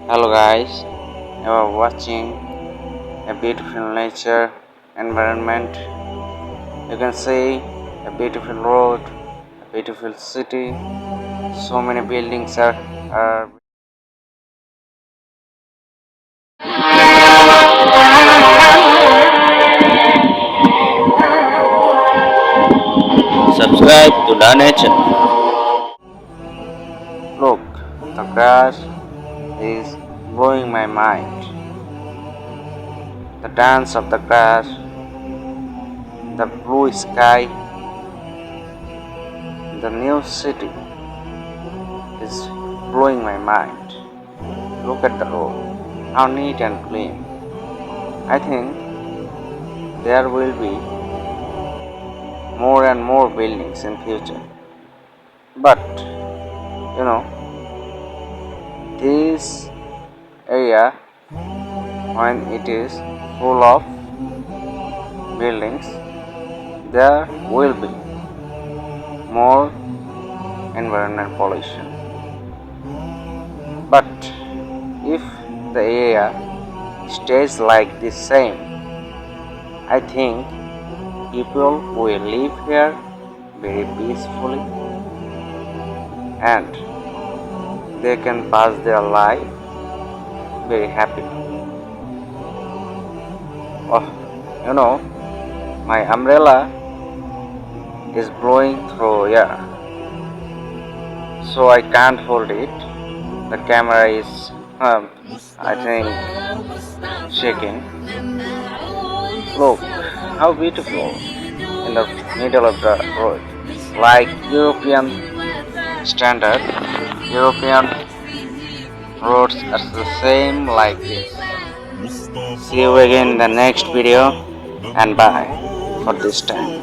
Hello guys, you are watching a beautiful nature environment. You can see a beautiful road, a beautiful city. So many buildings are subscribe to the nature. Look, the grass is blowing my mind. The dance of the grass, the blue sky, the new city is blowing my mind. Look at the road, how neat and clean. I think there will be more and more buildings in future. But this area, when it is full of buildings, there will be more environmental pollution. But if the area stays like the same, I think people will live here very peacefully and they can pass their life very happily. Oh, my umbrella is blowing through air, so I can't hold it. The camera is, I think, shaking. Look, how beautiful in the middle of the road, like European standard. European roads are the same like this. See you again in the next video, and bye for this time.